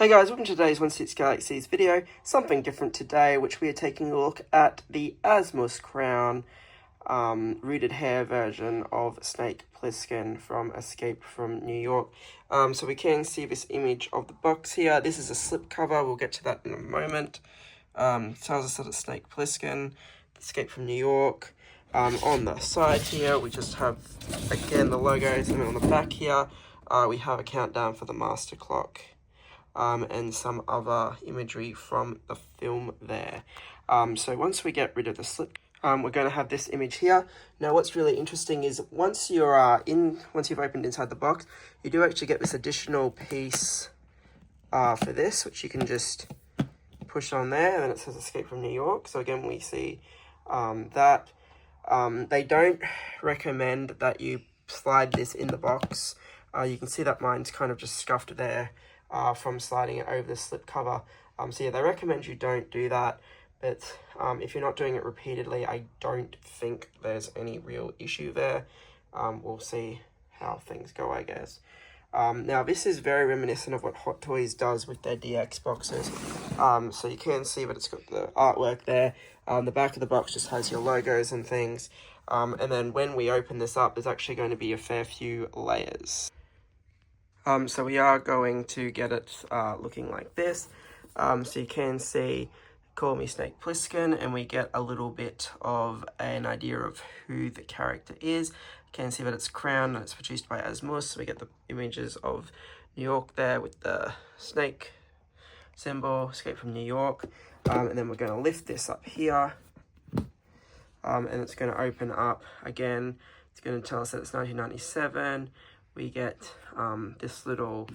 Hey guys, welcome to today's 16 Galaxies video. Something different today, which we are taking a look at the Asmus crown rooted hair version of Snake Plissken from Escape from New York. So we can see this image of the box here. This is a slipcover, we'll get to that in a moment. Tells us that it's Snake Plissken, Escape from New York. On the side here, we just have, again, the logos, and then on the back here, we have a countdown for the master clock. And some other imagery from the film there. So once we get rid of the slip, we're going to have this image here. Now what's really interesting is once you've opened inside the box, you do actually get this additional piece for this, which you can just push on there, and then it says Escape from New York. So again, we see that. They don't recommend that you slide this in the box. You can see that mine's kind of just scuffed there. From sliding it over the slip cover. So yeah, they recommend you don't do that, but if you're not doing it repeatedly, I don't think there's any real issue there. We'll see how things go, I guess. Now this is very reminiscent of what Hot Toys does with their DX boxes. So you can see that it's got the artwork there. The back of the box just has your logos and things. And then when we open this up, there's actually going to be a fair few layers. So we are going to get it looking like this. So you can see, call me Snake Plissken, and we get a little bit of an idea of who the character is. You can see that it's crown and it's produced by Asmus. So we get the images of New York there with the snake symbol, Escape from New York. And then we're going to lift this up here. And it's going to open up again. It's going to tell us that it's 1997. We get this little,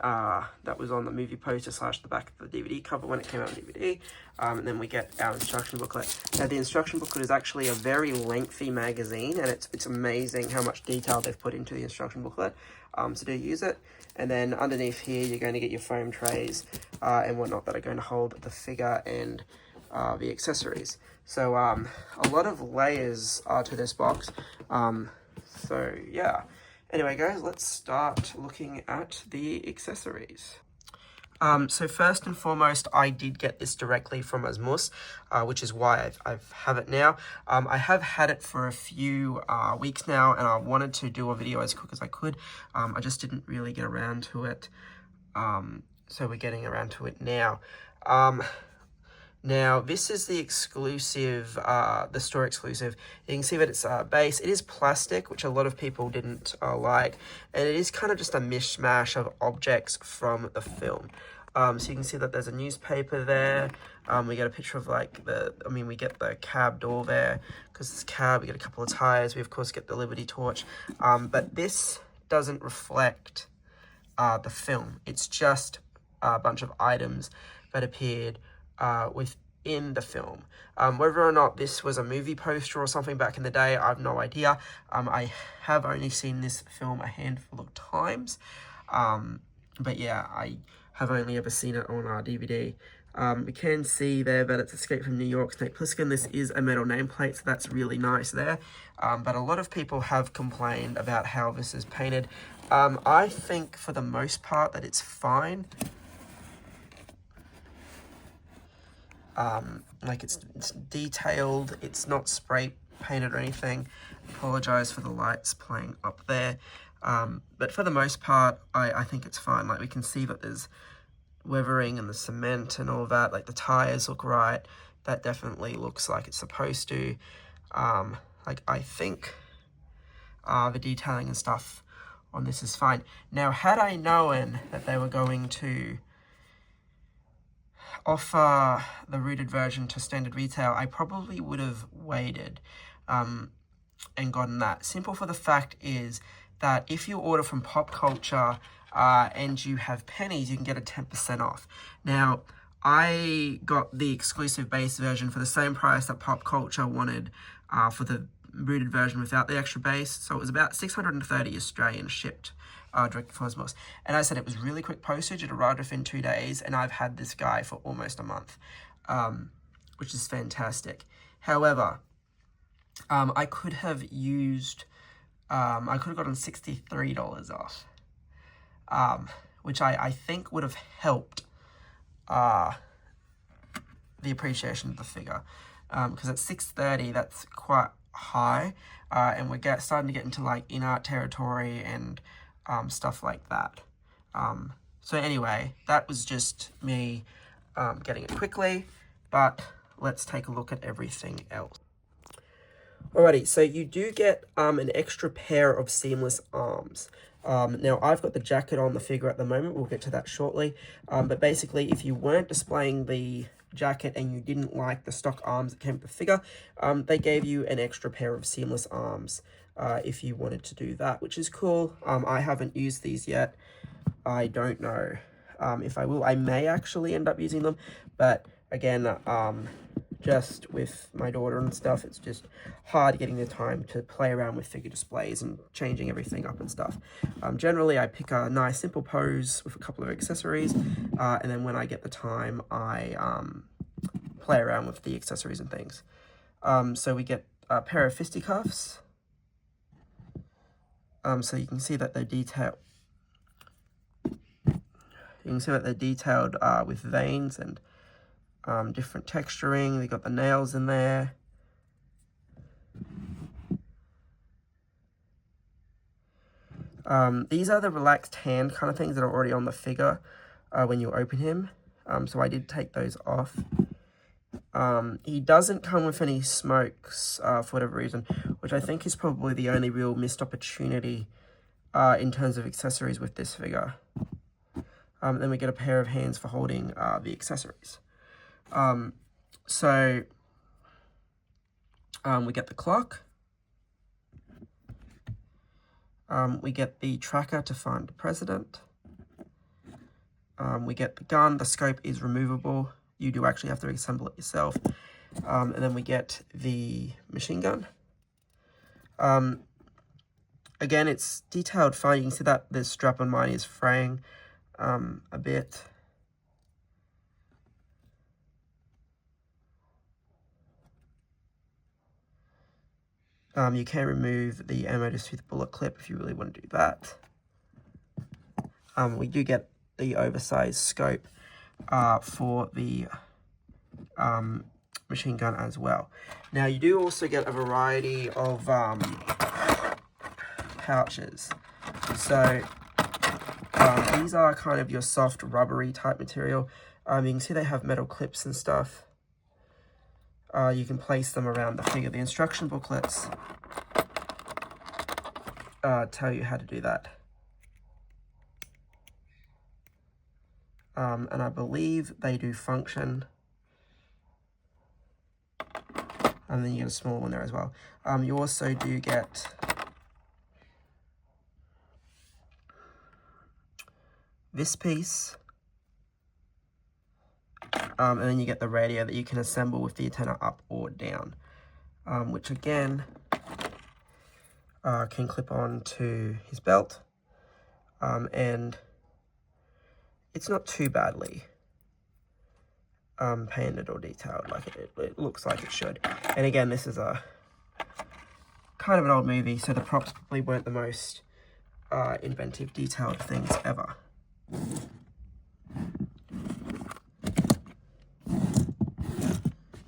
that was on the movie poster / the back of the DVD cover when it came out on DVD. And then we get our instruction booklet. Now the instruction booklet is actually a very lengthy magazine, and it's amazing how much detail they've put into the instruction booklet. So do use it. And then underneath here, you're going to get your foam trays and whatnot that are going to hold the figure and the accessories. So a lot of layers to this box. So yeah. Anyway, guys, let's start looking at the accessories. So first and foremost, I did get this directly from Asmus, which is why I have it now. I have had it for a few weeks now, and I wanted to do a video as quick as I could. I just didn't really get around to it, so we're getting around to it now. Now, this is the exclusive, the store exclusive. You can see that it's base. It is plastic, which a lot of people didn't like. And it is kind of just a mishmash of objects from the film. So you can see that there's a newspaper there. We get a picture of we get the cab door there. Because it's cab, we get a couple of tires. We, of course, get the Liberty torch. But this doesn't reflect the film. It's just a bunch of items that appeared within the film. Whether or not this was a movie poster or something back in the day, I have no idea. I have only seen this film a handful of times. But yeah, I have only ever seen it on our DVD. We can see there that it's Escape from New York, Snake Plissken. This is a metal nameplate, so that's really nice there. But a lot of people have complained about how this is painted. I think for the most part that it's fine. It's detailed, it's not spray painted or anything. Apologize for the lights playing up there. But for the most part, I think it's fine. Like, we can see that there's weathering and the cement and all that. Like, the tires look right. That definitely looks like it's supposed to. I think the detailing and stuff on this is fine. Now, had I known that they were going to offer the rooted version to standard retail, I probably would have waited and gotten that. Simple for the fact is that if you order from Pop Culture and you have pennies, you can get a 10% off. Now, I got the exclusive base version for the same price that Pop Culture wanted for the rooted version without the extra base, so it was about 630 Australian shipped direct from Asmus. And I said it was really quick postage. It arrived within 2 days, and I've had this guy for almost a month, which is fantastic. However, I could have used, I could have gotten $63 off, which I think would have helped the appreciation of the figure. Because at 630, that's quite high, and we're starting to get into like in-art territory and stuff like that. So anyway, that was just me getting it quickly, but let's take a look at everything else. Alrighty, so you do get an extra pair of seamless arms. Now, I've got the jacket on the figure at the moment. We'll get to that shortly. But basically, if you weren't displaying the jacket and you didn't like the stock arms that came with the figure, they gave you an extra pair of seamless arms if you wanted to do that, which is cool. I haven't used these yet. I don't know if I will. I may actually end up using them, but again, just with my daughter and stuff, it's just hard getting the time to play around with figure displays and changing everything up and stuff. Generally, I pick a nice simple pose with a couple of accessories, and then when I get the time, I play around with the accessories and things. So we get a pair of fisticuffs. So you can see that they're detailed. You can see that they're detailed with veins and different texturing. They got the nails in there. These are the relaxed hand kind of things that are already on the figure when you open him. So I did take those off. He doesn't come with any smokes for whatever reason, which I think is probably the only real missed opportunity in terms of accessories with this figure. Then we get a pair of hands for holding the accessories. So we get the clock. We get the tracker to find the president. We get the gun. The scope is removable. You do actually have to assemble it yourself. And then we get the machine gun. Again, it's detailed fine. You can see that the strap on mine is fraying a bit. You can remove the ammo just with the bullet clip if you really want to do that. We do get the oversized scope for the machine gun as well. Now, you do also get a variety of pouches. So these are kind of your soft rubbery type material. You can see they have metal clips and stuff. You can place them around the figure. The instruction booklets tell you how to do that. And I believe they do function. And then you get a small one there as well. You also do get this piece. And then you get the radio that you can assemble with the antenna up or down, which again can clip on to his belt, and it's not too badly painted or detailed. Like it looks like it should. And again, this is a kind of an old movie, so the props probably weren't the most inventive, detailed things ever.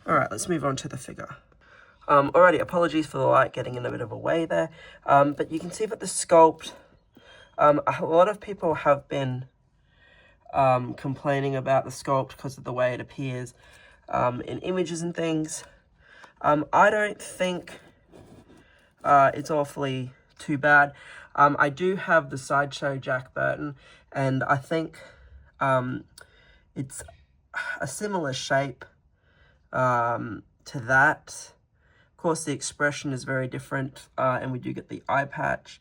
Alright, let's move on to the figure. Alrighty, apologies for the light getting in a bit of a way there. But you can see that the sculpt, a lot of people have been complaining about the sculpt because of the way it appears in images and things. I don't think it's awfully too bad. I do have the Sideshow Jack Burton, and I think it's a similar shape to that. Of course, the expression is very different, and we do get the eye patch.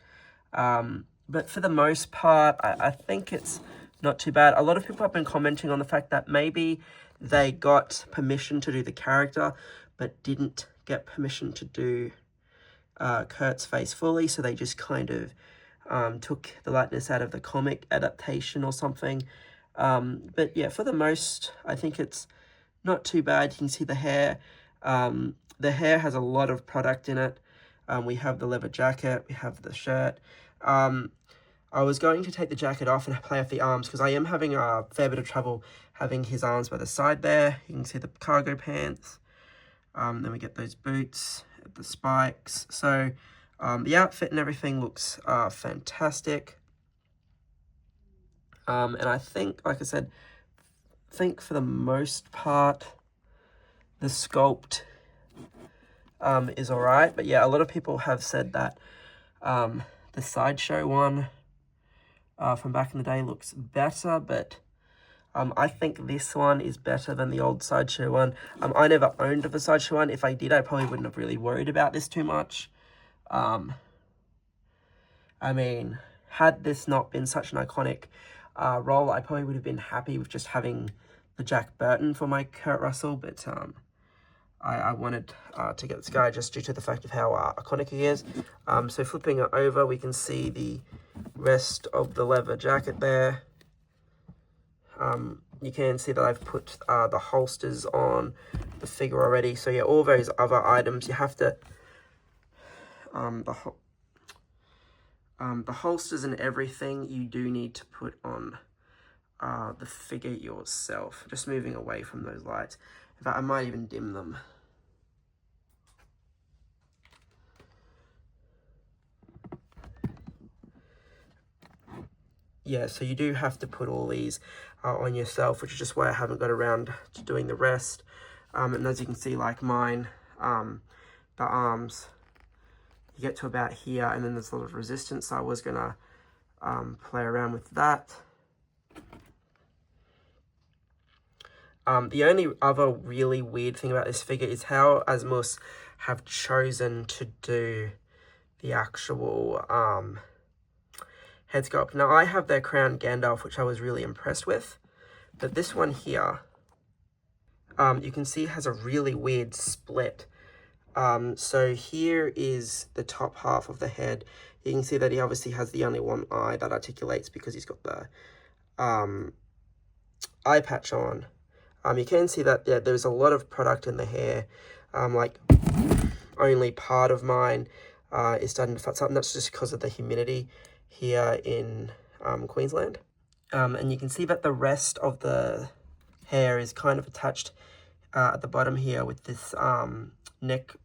But for the most part, I think it's not too bad. A lot of people have been commenting on the fact that maybe they got permission to do the character, but didn't get permission to do Kurt's face fully, so they just kind of took the likeness out of the comic adaptation or something. But yeah, for the most, I think it's not too bad. You can see the hair. The hair has a lot of product in it. We have the leather jacket. We have the shirt. I was going to take the jacket off and play off the arms because I am having a fair bit of trouble having his arms by the side there. You can see the cargo pants. Then we get those boots, the spikes. So the outfit and everything looks fantastic. And I think, like I said, for the most part, the sculpt is alright. But yeah, a lot of people have said that the Sideshow one from back in the day looks better, but I think this one is better than the old Sideshow one. I never owned the Sideshow one. If I did, I probably wouldn't have really worried about this too much. I mean, had this not been such an iconic role, I probably would have been happy with just having the Jack Burton for my Kurt Russell, but I wanted to get this guy just due to the fact of how iconic he is. So flipping it over, we can see the rest of the leather jacket there. You can see that I've put the holsters on the figure already. So yeah, all those other items, you have to, the holsters and everything, you do need to put on the figure yourself. Just moving away from those lights. In fact, I might even dim them. Yeah, so you do have to put all these on yourself, which is just why I haven't got around to doing the rest. And as you can see, like mine, the arms, you get to about here, and then there's a lot of resistance, so I was going to play around with that. The only other really weird thing about this figure is how Asmus have chosen to do the actual head sculpt. Now, I have their Crown Gandalf, which I was really impressed with. But this one here, you can see has a really weird split. So here is the top half of the head. You can see that he obviously has the only one eye that articulates because he's got the eye patch on. You can see that there's a lot of product in the hair. Like, only part of mine is starting to fuzz up, and that's just because of the humidity here in Queensland. And you can see that the rest of the hair is kind of attached at the bottom here with this neck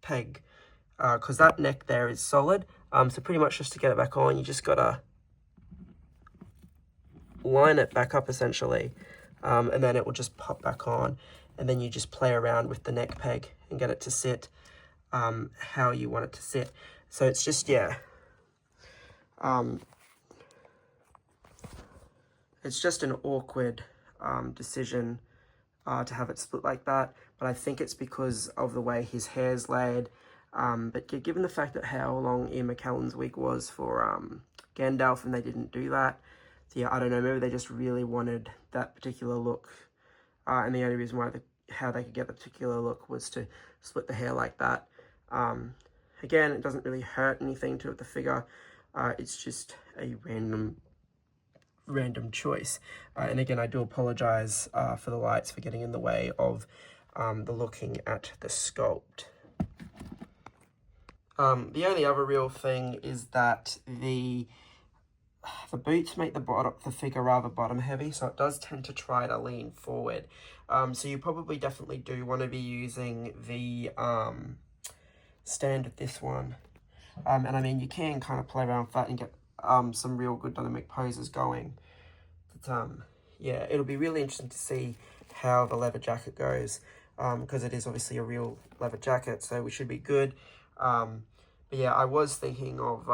peg, because that neck there is solid. So pretty much just to get it back on, you just gotta line it back up essentially, and then it will just pop back on, and then you just play around with the neck peg and get it to sit how you want it to sit. So it's just, yeah, it's just an awkward decision to have it split like that, but I think it's because of the way his hair's laid. But given the fact that how long Ian McKellen's wig was for Gandalf, and they didn't do that, so yeah, I don't know, maybe they just really wanted that particular look, and the only reason why how they could get the particular look was to split the hair like that. Again, it doesn't really hurt anything to the figure. It's just a random choice. And again, I do apologize for the lights for getting in the way of the looking at the sculpt. The only other real thing is that the boots make the figure rather bottom heavy, so it does tend to try to lean forward. So you probably definitely do want to be using the stand with this one. And I mean, you can kind of play around with that and get some real good dynamic poses going. But yeah, it'll be really interesting to see how the leather jacket goes, because it is obviously a real leather jacket, so we should be good. But yeah, I was thinking of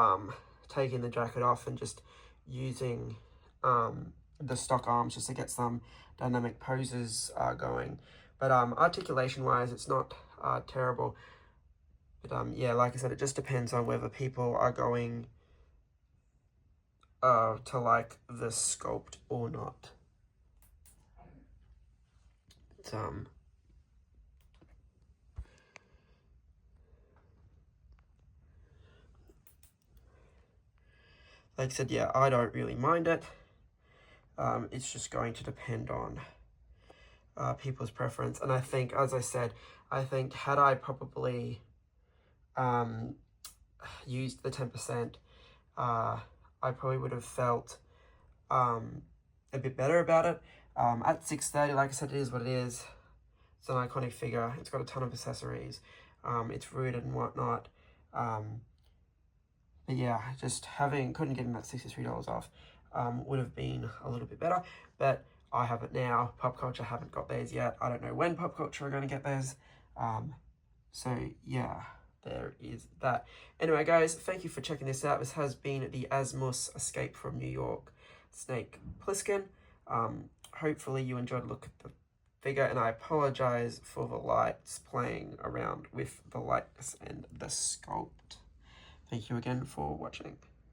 taking the jacket off and just using the stock arms just to get some dynamic poses going. But articulation wise, it's not terrible. But yeah, like I said, it just depends on whether people are going to like the sculpt or not. But, like I said, yeah, I don't really mind it. It's just going to depend on people's preference. And I think, as I said, had I probably used the 10%, I I probably would have felt a bit better about it. At 630, like I said, it is what it is. It's an iconic figure. It's got a ton of accessories. It's rooted and whatnot. But yeah, just couldn't get that $63 off would have been a little bit better. But I have it now. Pop Culture haven't got theirs yet. I don't know when Pop Culture are going to get theirs. So yeah, there is that. Anyway, guys, thank you for checking this out. This has been the Asmus Escape from New York Snake Plissken. Hopefully you enjoyed a look at the figure, and I apologize for the lights playing around with the lights and the sculpt. Thank you again for watching.